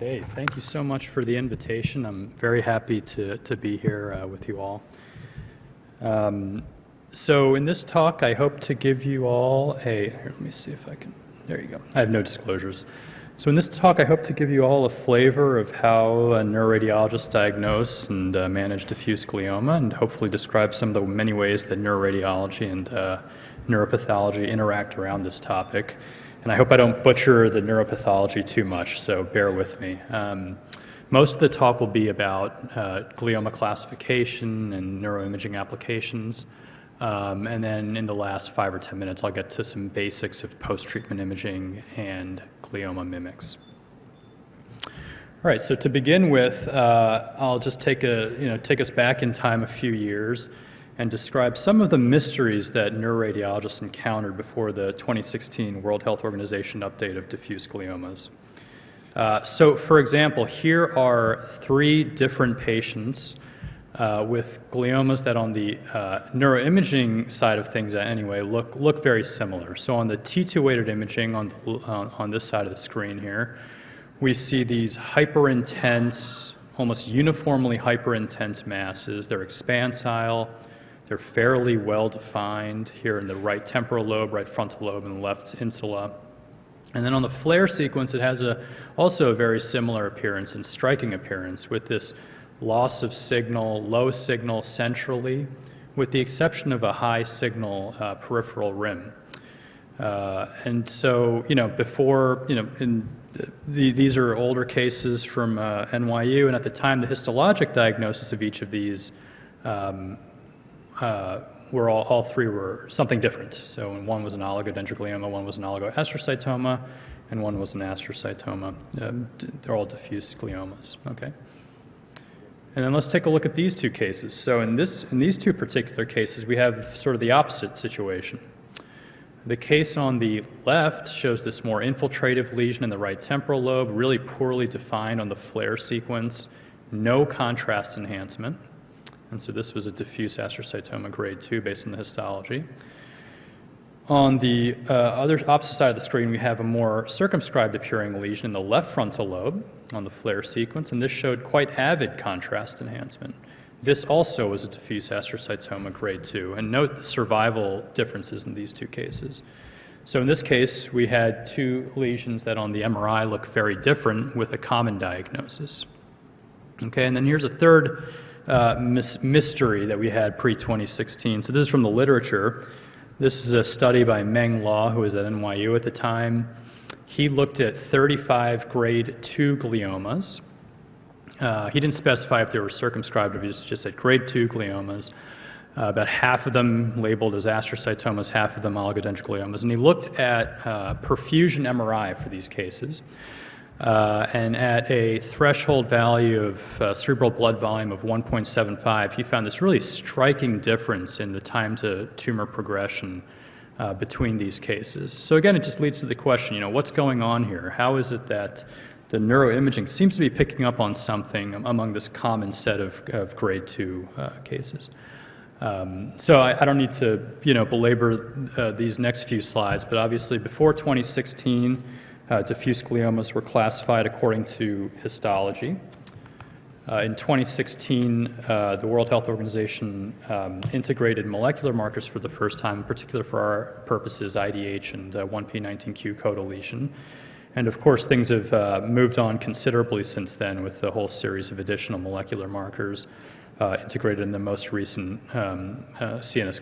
Okay, thank you so much for the invitation. I'm very happy to be here with you all. So in this talk, I hope to give you all here, let me see if I can, there you go. I have no disclosures. So in this talk, I hope to give you all a flavor of how neuroradiologists diagnose and manage diffuse glioma, and hopefully describe some of the many ways that neuroradiology and neuropathology interact around this topic. And I hope I don't butcher the neuropathology too much, so bear with me. Most of the talk will be about glioma classification and neuroimaging applications. And then in the last 5 or 10 minutes, I'll get to some basics of post-treatment imaging and glioma mimics. All right, so to begin with, I'll just take us back in time a few years and describe some of the mysteries that neuroradiologists encountered before the 2016 World Health Organization update of diffuse gliomas. So for example, here are 3 different patients with gliomas that on the neuroimaging side of things anyway look very similar. So on the T2-weighted imaging on this side of the screen here, we see these hyper-intense, almost uniformly hyper-intense masses. They're expansile. They're fairly well-defined here in the right temporal lobe, right frontal lobe, and the left insula. And then on the FLAIR sequence, it has also a very similar appearance and striking appearance with this loss of signal, low signal centrally, with the exception of a high signal peripheral rim. And so, these are older cases from NYU, and at the time, the histologic diagnosis of each of these all 3 were something different. So one was an oligodendroglioma, one was an oligoastrocytoma, and one was an astrocytoma. They're all diffuse gliomas, okay? And then let's take a look at these 2 cases. So in these 2 particular cases, we have sort of the opposite situation. The case on the left shows this more infiltrative lesion in the right temporal lobe, really poorly defined on the FLAIR sequence, no contrast enhancement. And so this was a diffuse astrocytoma grade 2 based on the histology. On the opposite side of the screen, we have a more circumscribed appearing lesion in the left frontal lobe on the FLAIR sequence, and this showed quite avid contrast enhancement. This also was a diffuse astrocytoma grade 2, and note the survival differences in these 2 cases. So in this case, we had 2 lesions that on the MRI look very different with a common diagnosis. Okay, and then here's a third mystery that we had pre-2016. So this is from the literature. This is a study by Meng Law, who was at NYU at the time. He looked at 35 grade 2 gliomas. He didn't specify if they were circumscribed, or he just said grade 2 gliomas. About half of them labeled as astrocytomas, half of them oligodendrogliomas. And he looked at perfusion MRI for these cases. And at a threshold value of cerebral blood volume of 1.75, he found this really striking difference in the time to tumor progression between these cases. So again, it just leads to the question, what's going on here? How is it that the neuroimaging seems to be picking up on something among this common set of grade 2 cases? So I don't need to, belabor these next few slides, but obviously before 2016, diffuse gliomas were classified according to histology. In 2016, the World Health Organization integrated molecular markers for the first time, in particular for our purposes, IDH and 1p19q codeletion. And of course, things have moved on considerably since then with the whole series of additional molecular markers integrated in the most recent CNS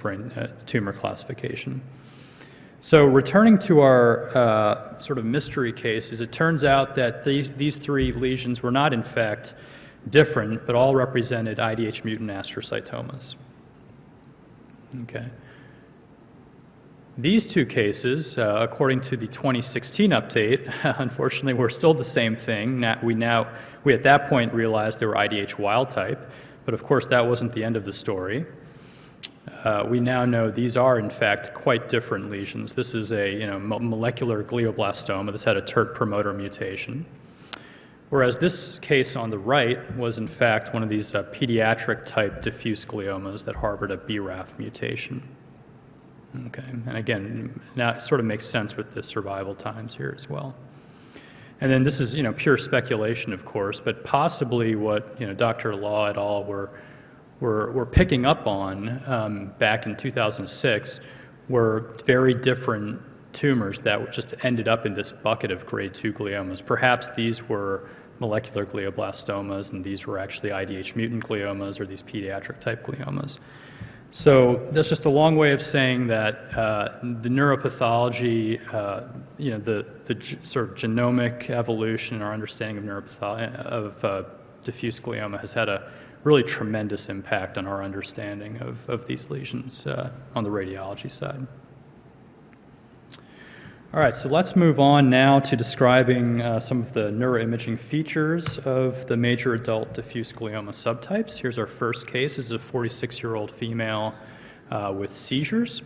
brain tumor classification. So returning to our sort of mystery cases, it turns out that these 3 lesions were not in fact different, but all represented IDH mutant astrocytomas. Okay. These 2 cases, according to the 2016 update, unfortunately were still the same thing. We at that point realized they were IDH wild type, but of course that wasn't the end of the story. We now know these are, in fact, quite different lesions. This is a molecular glioblastoma that's had a TERT promoter mutation, whereas this case on the right was, in fact, one of these pediatric-type diffuse gliomas that harbored a BRAF mutation. Okay, and again, now it sort of makes sense with the survival times here as well. And then this is, pure speculation, of course, but possibly what, Dr. Law et al. were picking up on back in 2006 were very different tumors that just ended up in this bucket of grade 2 gliomas. Perhaps these were molecular glioblastomas, and these were actually IDH mutant gliomas or these pediatric type gliomas. So that's just a long way of saying that the neuropathology, the sort of genomic evolution in our understanding of diffuse glioma has had a really tremendous impact on our understanding of these lesions on the radiology side. All right, so let's move on now to describing some of the neuroimaging features of the major adult diffuse glioma subtypes. Here's our first case. This is a 46-year-old female with seizures.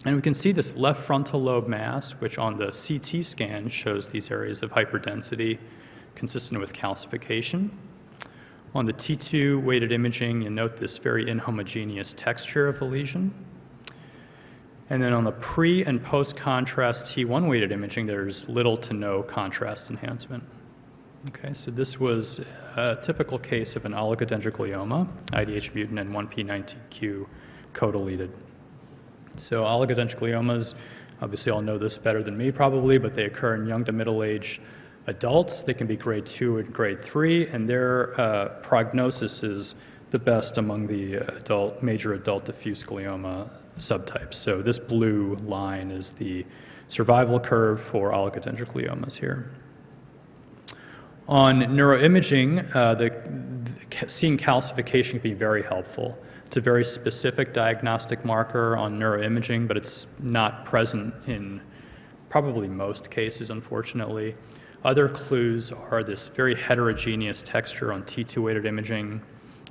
And we can see this left frontal lobe mass, which on the CT scan shows these areas of hyperdensity consistent with calcification. On the T2 weighted imaging, you note this very inhomogeneous texture of the lesion. And then on the pre and post contrast T1 weighted imaging, there's little to no contrast enhancement. Okay, so this was a typical case of an oligodendroglioma, IDH mutant and 1p19q co-deleted. So oligodendrogliomas, obviously all know this better than me probably, but they occur in young to middle-aged adults. They can be grade 2 and grade 3, and their prognosis is the best among the major adult diffuse glioma subtypes. So this blue line is the survival curve for oligodendrogliomas here. On neuroimaging, seeing calcification can be very helpful. It's a very specific diagnostic marker on neuroimaging, but it's not present in probably most cases, unfortunately. Other clues are this very heterogeneous texture on T2 weighted imaging,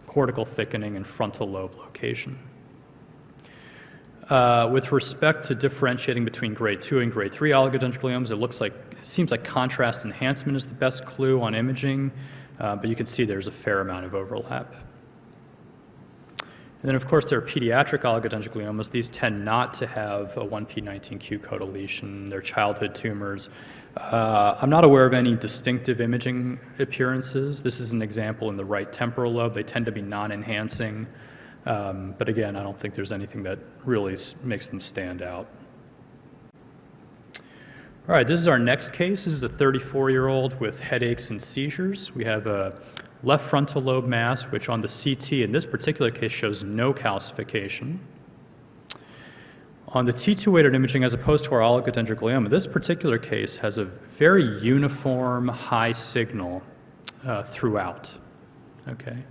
cortical thickening, and frontal lobe location. With respect to differentiating between grade 2 and grade 3 oligodendrogliomas, it seems like contrast enhancement is the best clue on imaging, but you can see there's a fair amount of overlap. And then, of course, there are pediatric oligodendrogliomas. These tend not to have a 1p19q codeletion. They're childhood tumors. I'm not aware of any distinctive imaging appearances. This is an example in the right temporal lobe. They tend to be non-enhancing. But again, I don't think there's anything that really makes them stand out. All right, this is our next case. This is a 34-year-old with headaches and seizures. We have a left frontal lobe mass, which on the CT in this particular case shows no calcification. On the T2 weighted imaging, as opposed to our oligodendroglioma, this particular case has a very uniform high signal throughout. Okay.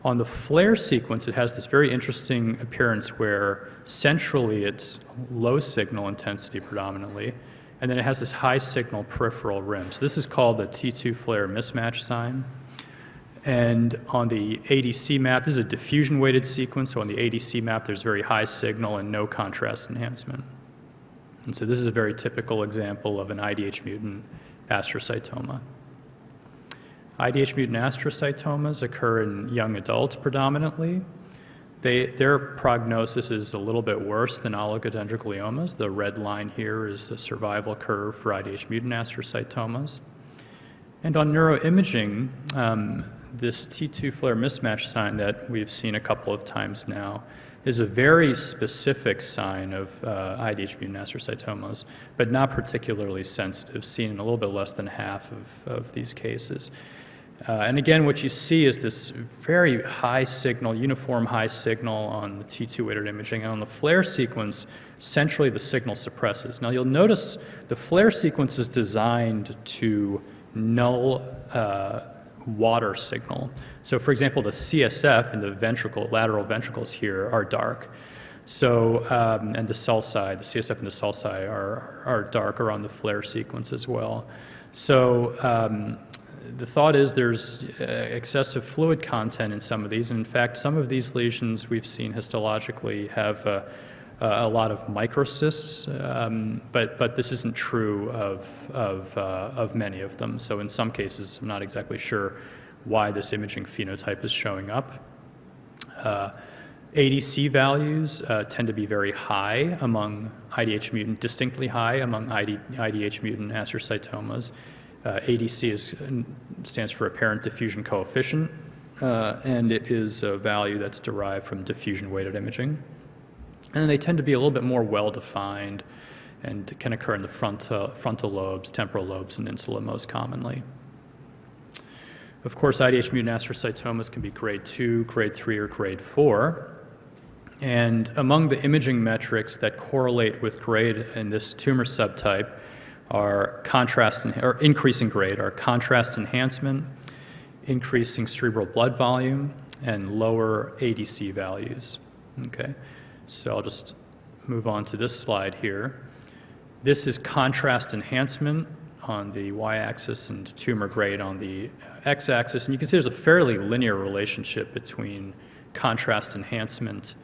On the flare sequence, it has this very interesting appearance where centrally it's low signal intensity predominantly, and then it has this high signal peripheral rim. So this is called the T2 flare mismatch sign. And on the ADC map, this is a diffusion weighted sequence, so on the ADC map there's very high signal and no contrast enhancement. And so this is a very typical example of an IDH mutant astrocytoma. IDH mutant astrocytomas occur in young adults predominantly. Their prognosis is a little bit worse than oligodendrogliomas. The red line here is the survival curve for IDH mutant astrocytomas. And on neuroimaging, this T2 flare mismatch sign that we've seen a couple of times now is a very specific sign of IDH mutant astrocytomas, but not particularly sensitive, seen in a little bit less than half of these cases. And again, what you see is this very high signal, uniform high signal on the T2 weighted imaging, and on the flare sequence, centrally the signal suppresses. Now you'll notice the flare sequence is designed to null water signal. So for example, the CSF and the lateral ventricles here are dark. So, and the sulci, the CSF and the sulci are darker on the flare sequence as well. So the thought is there's excessive fluid content in some of these. And in fact, some of these lesions we've seen histologically have a lot of microcysts, but this isn't true of many of them. So in some cases, I'm not exactly sure why this imaging phenotype is showing up. ADC values tend to be very high among IDH mutant, distinctly high among IDH mutant astrocytomas. ADC stands for apparent diffusion coefficient, and it is a value that's derived from diffusion-weighted imaging. And they tend to be a little bit more well-defined and can occur in the frontal lobes, temporal lobes, and insula most commonly. Of course, IDH mutant astrocytomas can be grade 2, grade 3, or grade 4. And among the imaging metrics that correlate with grade in this tumor subtype are increasing grade are contrast enhancement, increasing cerebral blood volume, and lower ADC values. Okay, so I'll just move on to this slide here. This is contrast enhancement on the y-axis and tumor grade on the x-axis, and you can see there's a fairly linear relationship between contrast enhancement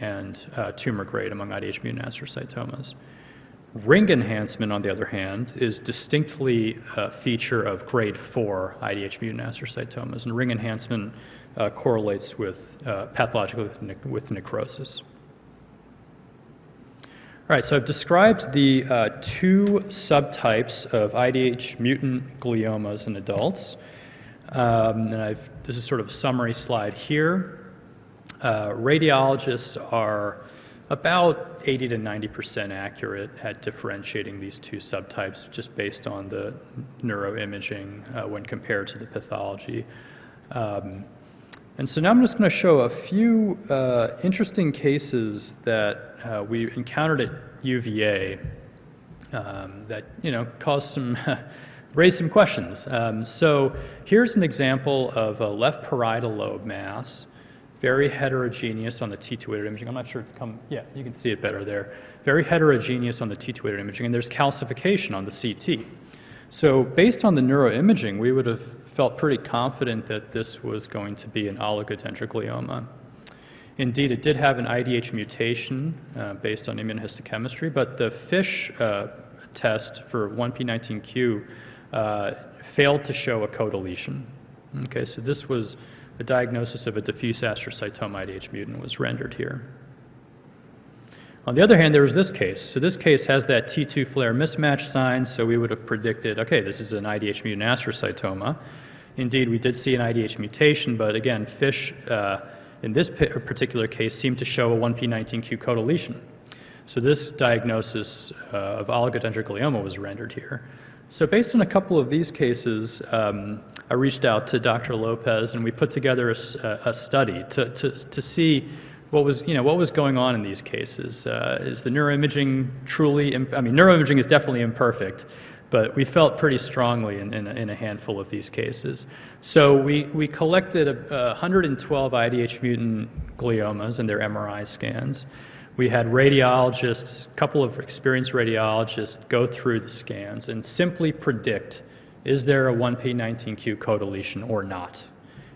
and tumor grade among IDH mutant astrocytomas. Ring enhancement, on the other hand, is distinctly a feature of grade 4 IDH mutant astrocytomas, and ring enhancement correlates with pathologically with necrosis. All right, so I've described the two subtypes of IDH mutant gliomas in adults. This is sort of a summary slide here. Radiologists are about 80 to 90% accurate at differentiating these two subtypes just based on the neuroimaging when compared to the pathology. And so now I'm just going to show a few interesting cases that we encountered at UVA that caused some raised some questions. So here's an example of a left parietal lobe mass, very heterogeneous on the T2-weighted imaging. I'm not sure it's come. Yeah, you can see it better there. Very heterogeneous on the T2-weighted imaging, and there's calcification on the CT. So based on the neuroimaging, we would have felt pretty confident that this was going to be an oligodendroglioma. Indeed, it did have an IDH mutation based on immunohistochemistry, but the FISH test for 1p19q failed to show a codeletion. Okay, so this was a diagnosis of a diffuse astrocytoma IDH mutant was rendered here. On the other hand, there was this case. So this case has that T2 flare mismatch sign, so we would have predicted, okay, this is an IDH mutant astrocytoma. Indeed, we did see an IDH mutation, but again, FISH in this particular case seemed to show a 1p19q codeletion. So this diagnosis of oligodendroglioma was rendered here. So based on a couple of these cases, I reached out to Dr. Lopez, and we put together a study to see what was going on in these cases. Is the neuroimaging truly? Neuroimaging is definitely imperfect, but we felt pretty strongly in a handful of these cases. So we collected 112 IDH mutant gliomas and their MRI scans. We had radiologists, a couple of experienced radiologists, go through the scans and simply predict, is there a 1p19q codeletion or not?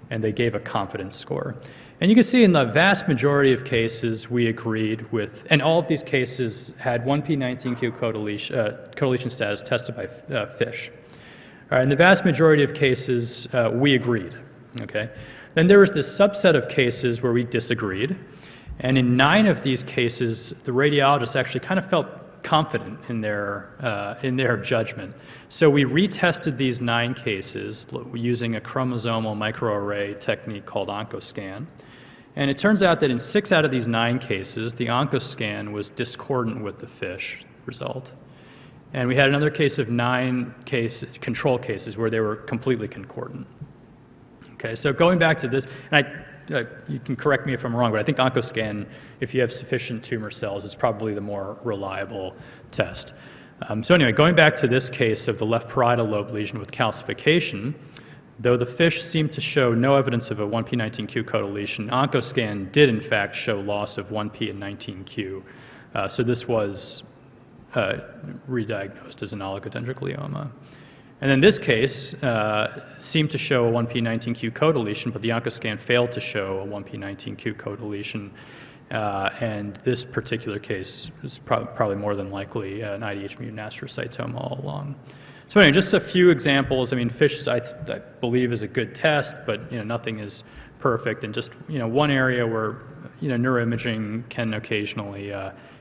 And they gave a confidence score. And you can see in the vast majority of cases we agreed with, and all of these cases had 1p19q codeletion status tested by FISH. All right, in the vast majority of cases we agreed. Okay? Then there was this subset of cases where we disagreed. And in 9 of these cases, the radiologists actually kind of felt confident in their judgment. So we retested these 9 cases using a chromosomal microarray technique called OncoScan. And it turns out that in 6 out of these 9 cases, the OncoScan was discordant with the FISH result. And we had another case of 9 control cases where they were completely concordant. Okay, so going back to this, and you can correct me if I'm wrong, but I think OncoScan, if you have sufficient tumor cells, is probably the more reliable test. So anyway, going back to this case of the left parietal lobe lesion with calcification, though the FISH seemed to show no evidence of a 1p19q codeletion, OncoScan did in fact show loss of 1p and 19q. So this was re-diagnosed as an oligodendroglioma. And then this case seemed to show a 1p19q codeletion, but the OncoScan failed to show a 1p19q codeletion. And this particular case is probably more than likely an IDH mutant astrocytoma all along. So anyway, just a few examples. I mean, FISH, I believe, is a good test, but nothing is perfect. And just one area where neuroimaging can occasionally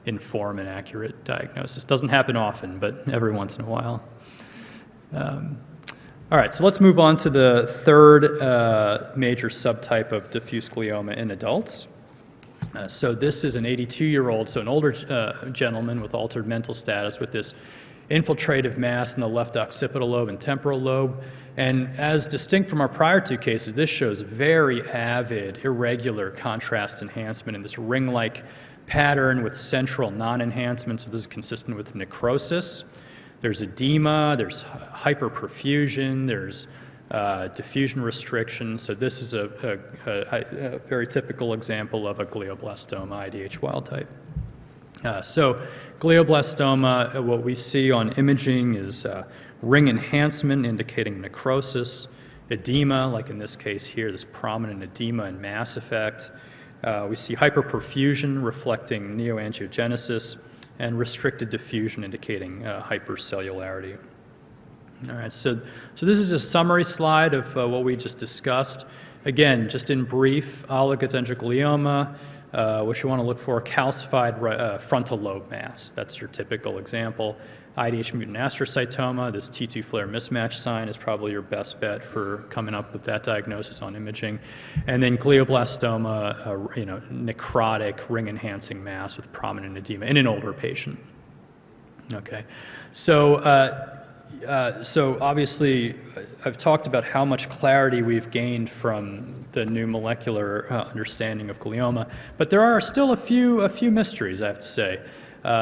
inform an accurate diagnosis. Doesn't happen often, but every once in a while. All right, so let's move on to the third major subtype of diffuse glioma in adults. So this is an 82-year-old, so an older gentleman with altered mental status with this infiltrative mass in the left occipital lobe and temporal lobe. And as distinct from our prior two cases, this shows very avid, irregular contrast enhancement in this ring-like pattern with central non-enhancement. So this is consistent with necrosis. There's edema, there's hyperperfusion, there's diffusion restriction. So this is a very typical example of a glioblastoma, IDH wild type. So glioblastoma, what we see on imaging is ring enhancement indicating necrosis, edema, like in this case here, this prominent edema and mass effect. We see hyperperfusion reflecting neoangiogenesis, and restricted diffusion indicating hypercellularity. All right, so this is a summary slide of what we just discussed. Again, just in brief, oligodendroglioma, what you want to look for, calcified frontal lobe mass. That's your typical example. IDH mutant astrocytoma, this T2 flare mismatch sign is probably your best bet for coming up with that diagnosis on imaging. And then glioblastoma, necrotic ring-enhancing mass with prominent edema in an older patient. Okay, so obviously I've talked about how much clarity we've gained from the new molecular understanding of glioma, but there are still a few mysteries, I have to say.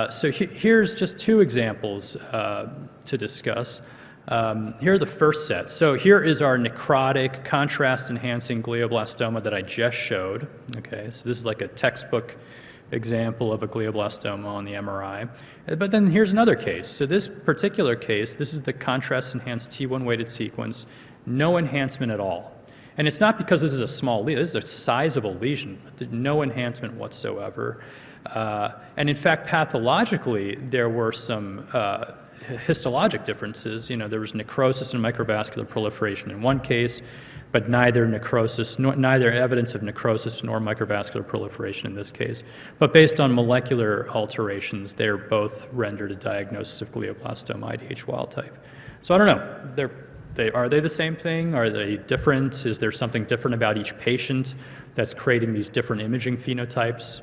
So here's just two examples to discuss. Here are the first set. So here is our necrotic, contrast-enhancing glioblastoma that I just showed. Okay, so this is like a textbook example of a glioblastoma on the MRI. But then here's another case. So this particular case, this is the contrast-enhanced T1 weighted sequence, no enhancement at all. And it's not because this is a small lesion, this is a sizable lesion, no enhancement whatsoever. And in fact, pathologically, there were some histologic differences. There was necrosis and microvascular proliferation in one case, but neither evidence of necrosis nor microvascular proliferation in this case. But based on molecular alterations, they're both rendered a diagnosis of glioblastoma IDH wild type. So I don't know. Are they the same thing? Are they different? Is there something different about each patient that's creating these different imaging phenotypes?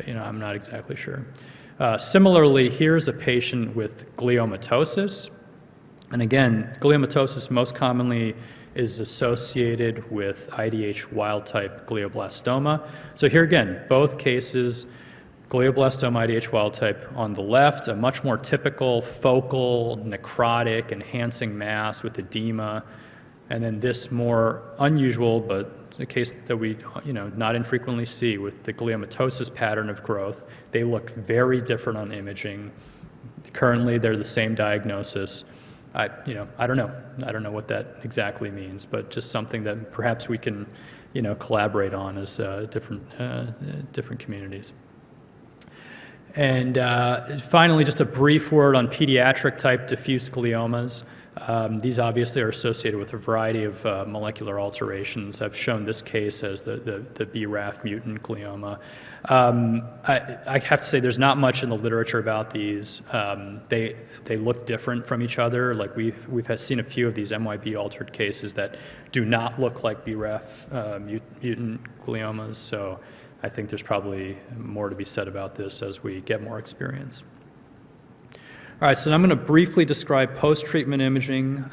I'm not exactly sure. Similarly, here's a patient with gliomatosis. And again, gliomatosis most commonly is associated with IDH wild-type glioblastoma. So here again, both cases, glioblastoma IDH wild-type on the left, a much more typical focal, necrotic, enhancing mass with edema, and then this more unusual, but a case that we not infrequently see with the gliomatosis pattern of growth. They look very different on imaging. Currently, they're the same diagnosis. I don't know. I don't know what that exactly means, but just something that perhaps we can, collaborate on as different communities. And finally, just a brief word on pediatric type diffuse gliomas. These obviously are associated with a variety of molecular alterations. I've shown this case as the BRAF mutant glioma. I have to say there's not much in the literature about these. They look different from each other. Like we've seen a few of these MYB altered cases that do not look like BRAF mutant gliomas. So I think there's probably more to be said about this as we get more experience. All right, so I'm going to briefly describe post-treatment imaging.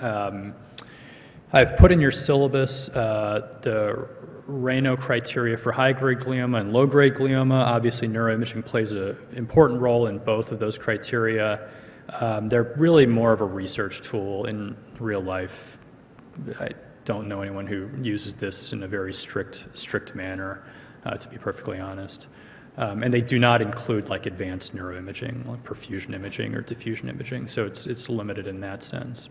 I've put in your syllabus the RANO criteria for high-grade glioma and low-grade glioma. Obviously, neuroimaging plays an important role in both of those criteria. They're really more of a research tool in real life. I don't know anyone who uses this in a very strict manner, to be perfectly honest. And they do not include like advanced neuroimaging, like perfusion imaging or diffusion imaging, so it's limited in that sense.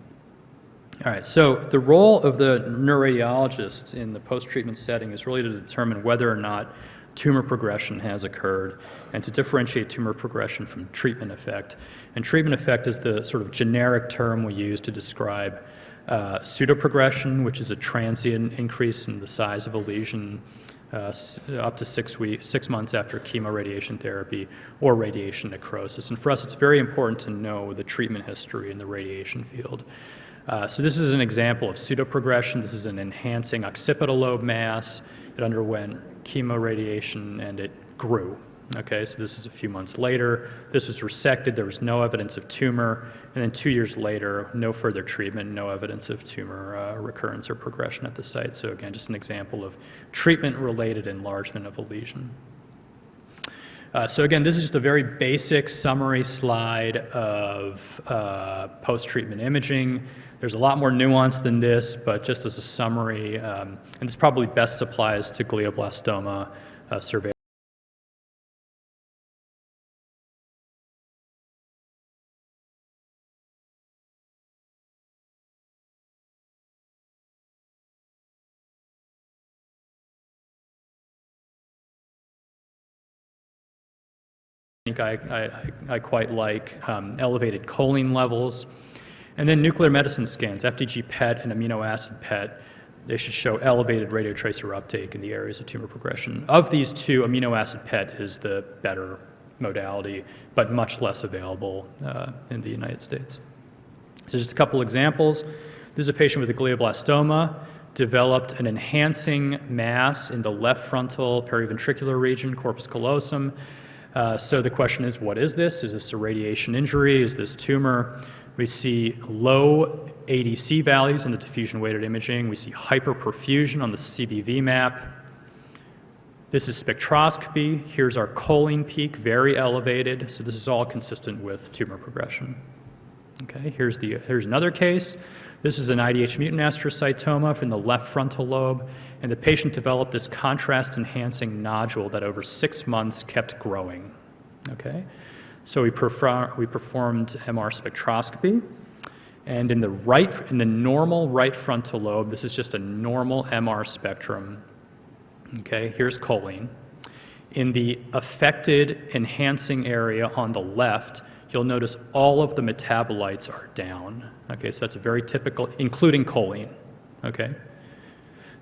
All right, so the role of the neuroradiologist in the post-treatment setting is really to determine whether or not tumor progression has occurred and to differentiate tumor progression from treatment effect. And treatment effect is the sort of generic term we use to describe pseudoprogression, which is a transient increase in the size of a lesion up to 6 months after chemoradiation therapy or radiation necrosis. And for us, it's very important to know the treatment history in the radiation field. So this is an example of pseudoprogression. This is an enhancing occipital lobe mass. It underwent chemoradiation and it grew. Okay, so this is a few months later. This was resected. There was no evidence of tumor. And then 2 years later, no further treatment, no evidence of tumor recurrence or progression at the site. So again, just an example of treatment-related enlargement of a lesion. So again, this is just a very basic summary slide of post-treatment imaging. There's a lot more nuance than this, but just as a summary, and this probably best applies to glioblastoma surveillance. I quite like elevated choline levels. And then nuclear medicine scans, FDG PET and amino acid PET, they should show elevated radiotracer uptake in the areas of tumor progression. Of these two, amino acid PET is the better modality, but much less available in the United States. So just a couple examples. This is a patient with a glioblastoma, developed an enhancing mass in the left frontal periventricular region, corpus callosum. So the question is, what is this? Is this a radiation injury? Is this tumor? We see low ADC values on the diffusion-weighted imaging. We see hyperperfusion on the CBV map. This is spectroscopy. Here's our choline peak, very elevated. So this is all consistent with tumor progression. Okay, here's another case. This is an IDH mutant astrocytoma from the left frontal lobe, and the patient developed this contrast-enhancing nodule that over 6 months kept growing. Okay, so we performed MR spectroscopy, and in the normal right frontal lobe, this is just a normal MR spectrum. Okay, here's choline. In the affected enhancing area on the left, you'll notice all of the metabolites are down. Okay, so that's a very typical, including choline. Okay,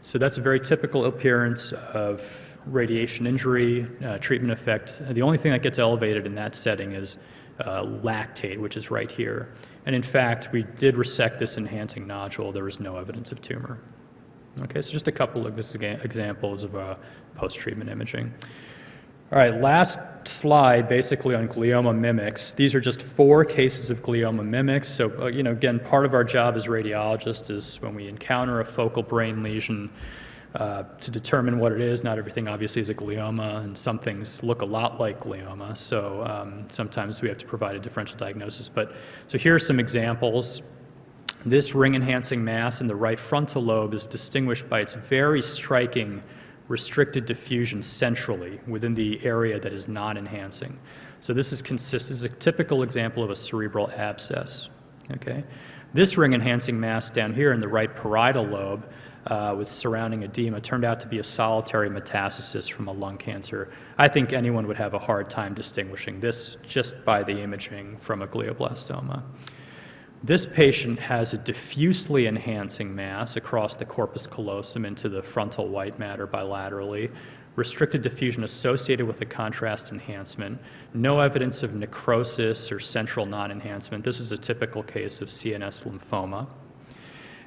so that's a very typical appearance of radiation injury, treatment effect. The only thing that gets elevated in that setting is lactate, which is right here. And in fact, we did resect this enhancing nodule. There was no evidence of tumor. Okay, so just a couple of examples of post-treatment imaging. All right, last slide basically on glioma mimics. These are just 4 cases of glioma mimics. So, again, part of our job as radiologists is when we encounter a focal brain lesion to determine what it is. Not everything obviously is a glioma, and some things look a lot like glioma. So sometimes we have to provide a differential diagnosis. So here are some examples. This ring-enhancing mass in the right frontal lobe is distinguished by its very striking restricted diffusion centrally within the area that is non-enhancing. So this is a typical example of a cerebral abscess. Okay, this ring-enhancing mass down here in the right parietal lobe with surrounding edema turned out to be a solitary metastasis from a lung cancer. I think anyone would have a hard time distinguishing this just by the imaging from a glioblastoma. This patient has a diffusely enhancing mass across the corpus callosum into the frontal white matter bilaterally, restricted diffusion associated with the contrast enhancement, no evidence of necrosis or central non-enhancement. This is a typical case of CNS lymphoma.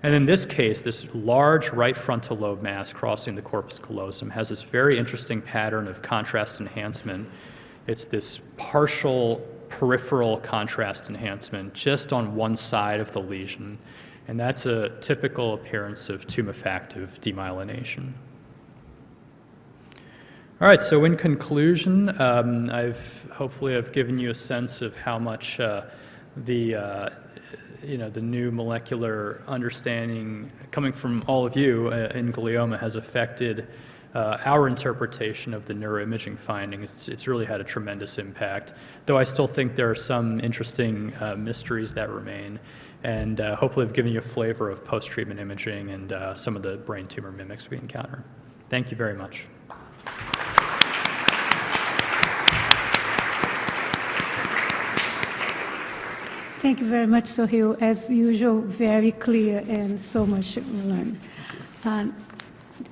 And in this case, this large right frontal lobe mass crossing the corpus callosum has this very interesting pattern of contrast enhancement. It's this partial peripheral contrast enhancement just on one side of the lesion, and that's a typical appearance of tumefactive demyelination. All right, so in conclusion, hopefully I've given you a sense of how much the new molecular understanding coming from all of you in glioma has affected our interpretation of the neuroimaging findings. It's really had a tremendous impact, though I still think there are some interesting mysteries that remain, and hopefully I've given you a flavor of post-treatment imaging and some of the brain tumor mimics we encounter. Thank you very much. Thank you very much, Sohil. As usual, very clear and so much to learn.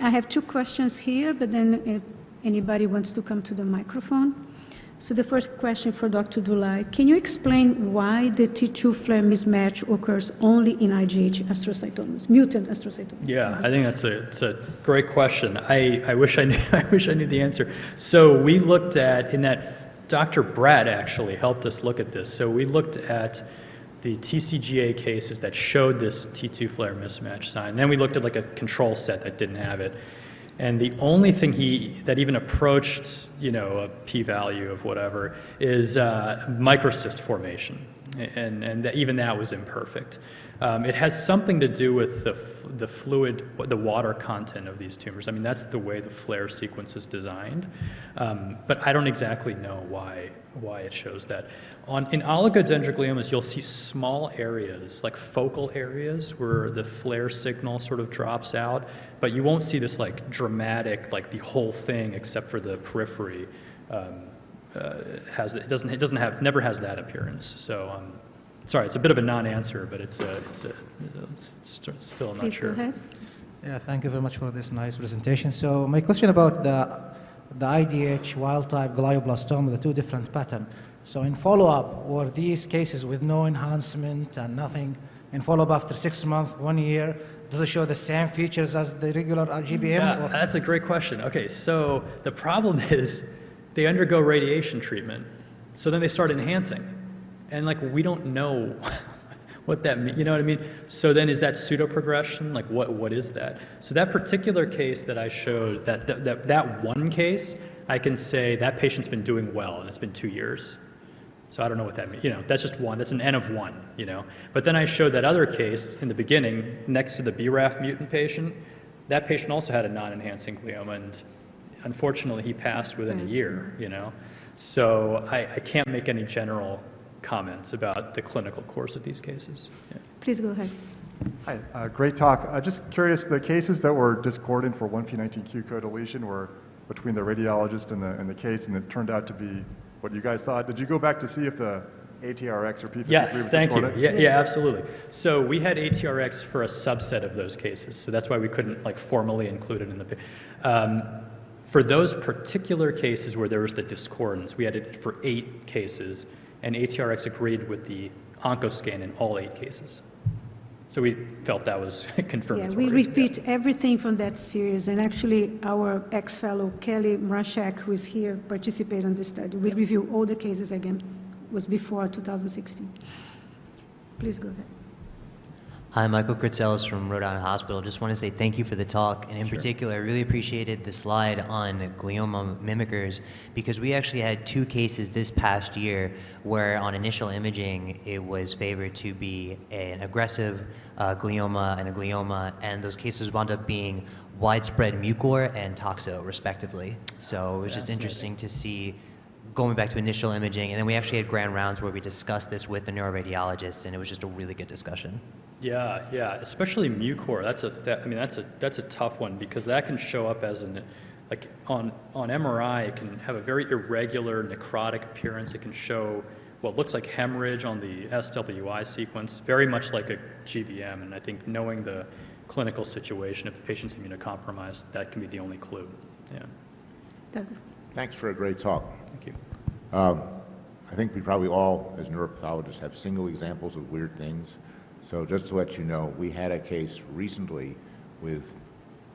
I have 2 questions here, but then if anybody wants to come to the microphone. So the first question for Dr. Dulai, can you explain why the T2 flare mismatch occurs only in IgH astrocytomas, mutant astrocytomas? Yeah, I think it's a great question. I wish I knew I wish I knew the answer. So we looked at Dr. Brad actually helped us look at this. So we looked at the TCGA cases that showed this T2 flare mismatch sign. Then we looked at like a control set that didn't have it. And the only thing that even approached, a p-value of whatever, is microcyst formation, and even that was imperfect. It has something to do with the fluid, the water content of these tumors. I mean, that's the way the flare sequence is designed, but I don't exactly know why it shows that. In oligodendrogliomas, you'll see small areas, like focal areas, where the flare signal sort of drops out, but you won't see this like dramatic, like the whole thing except for the periphery never has that appearance. So sorry, it's a bit of a non-answer, but it's still not Please sure. go ahead. Yeah, thank you very much for this nice presentation. So my question about the IDH wild-type glioblastoma, the two different patterns. So in follow-up, were these cases with no enhancement and nothing? In follow-up after 6 months, 1 year, does it show the same features as the regular GBM? Yeah, that's a great question. Okay, so the problem is they undergo radiation treatment, so then they start enhancing. And like, we don't know what that means, you know what I mean? So then is that pseudoprogression? Like, what is that? So that particular case that I showed, that one case, I can say that patient's been doing well, and it's been 2 years. So I don't know what that means. That's just one. That's an N of 1, But then I showed that other case in the beginning, next to the BRAF mutant patient. That patient also had a non-enhancing glioma, and unfortunately, he passed within a year, So I can't make any general comments about the clinical course of these cases. Yeah. Please go ahead. Hi, great talk. Just curious, the cases that were discordant for 1p19q co-deletion were between the radiologist and the case, and it turned out to be what you guys thought. Did you go back to see if the ATRX or P53 was Yes, thank you. discordant? Yeah, absolutely. So we had ATRX for a subset of those cases, so that's why we couldn't formally include it in the. For those particular cases where there was the discordance, we had it for 8 cases, and ATRX agreed with the oncoscan in all 8 cases. So we felt that was confirmatory. Yeah, we repeat everything from that series, and actually our ex-fellow Kelly Mrashek, who is here, participated in this study. We review all the cases again. It was before 2016. Please go ahead. Hi, Michael Kritzelis from Rhode Island Hospital. Just want to say thank you for the talk, and in particular, I really appreciated the slide on glioma mimickers, because we actually had 2 cases this past year where on initial imaging it was favored to be an aggressive glioma and a glioma, and those cases wound up being widespread mucor and toxo, respectively. So it was just interesting to see going back to initial imaging, and then we actually had grand rounds where we discussed this with the neuroradiologist, and it was just a really good discussion. Yeah, especially mucor. That's a tough one, because that can show up as on MRI. It can have a very irregular necrotic appearance. It can show what looks like hemorrhage on the SWI sequence, very much like a GBM. And I think knowing the clinical situation, if the patient's immunocompromised, that can be the only clue. Yeah. Thanks for a great talk. Thank you. I think we probably all, as neuropathologists, have single examples of weird things. So just to let you know, we had a case recently with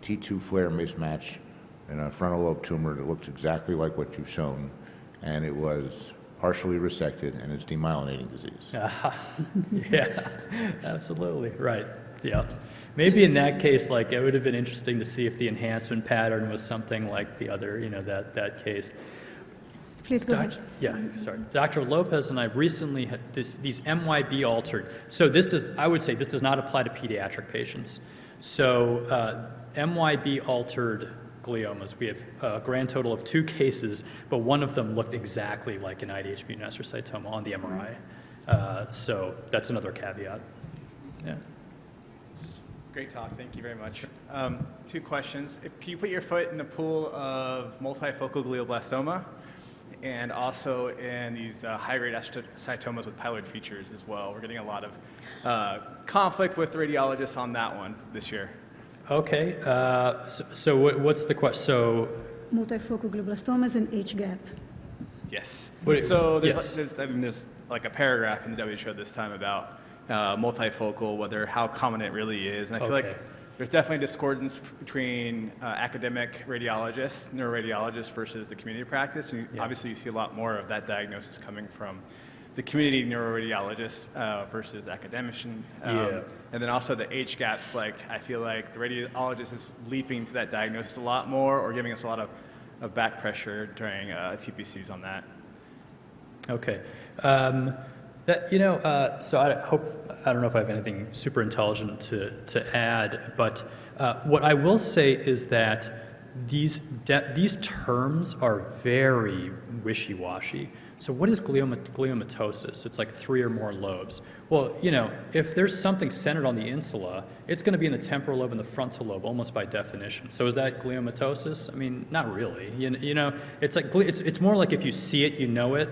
T2 flare mismatch in a frontal lobe tumor that looks exactly like what you've shown, and it was partially resected, and it's demyelinating disease. Yeah, absolutely, right, yeah. Maybe in that case, it would have been interesting to see if the enhancement pattern was something like the other, that case. Please go ahead. Yeah, sorry. Dr. Lopez and I recently had these MYB altered. So I would say this does not apply to pediatric patients. So MYB altered gliomas, we have a grand total of 2 cases, but one of them looked exactly like an IDH mutant astrocytoma on the MRI. So that's another caveat. Yeah. Great talk, thank you very much. 2 questions. Can you put your foot in the pool of multifocal glioblastoma, and also in these high-grade astrocytomas with pyloid features as well? We're getting a lot of conflict with radiologists on that one this year. Okay, so what's the question? So Multifocal glioblastomas and HGAP. Yes. What- So yes. there's like a paragraph in the WHO this time about multifocal, how common it really is. And I feel Okay. like there's definitely discordance between academic radiologists, neuroradiologists versus the community practice. And Yeah. obviously you see a lot more of that diagnosis coming from the community neuroradiologist versus academician. Yeah. And then also the age gaps, like I feel like the radiologist is leaping to that diagnosis a lot more or giving us a lot of back pressure during TPCs on that. Okay. So I don't know if I have anything super intelligent to add, but what I will say is that these terms are very wishy-washy. So what is gliomatosis? It's like 3 or more lobes. Well, if there's something centered on the insula, it's going to be in the temporal lobe and the frontal lobe almost by definition. So is that gliomatosis? I mean, not really. It's like it's more like if you see it, you know it.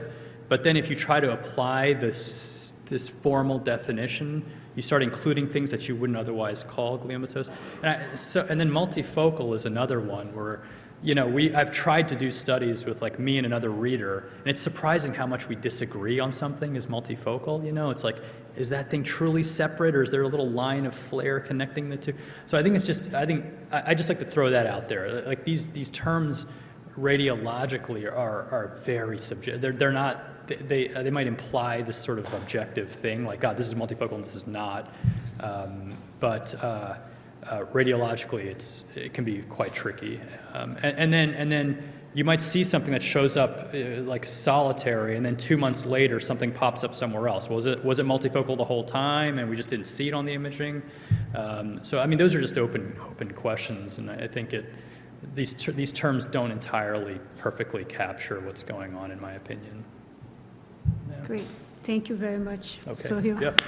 But then if you try to apply this formal definition, you start including things that you wouldn't otherwise call gliomatosis. And then multifocal is another one where, I've tried to do studies with like me and another reader, and it's surprising how much we disagree on something is multifocal. It's like, is that thing truly separate, or is there a little line of flare connecting the two? So I just like to throw that out there. Like these terms radiologically are very subjective. They're not. They might imply this sort of objective thing, like, God, this is multifocal and this is not. But radiologically, it can be quite tricky. And then you might see something that shows up like solitary, and then 2 months later, something pops up somewhere else. Was it multifocal the whole time, and we just didn't see it on the imaging? So I mean, those are just open questions, and I think these terms don't entirely perfectly capture what's going on, in my opinion. Great. Thank you very much, Okay. Sohil. Yep.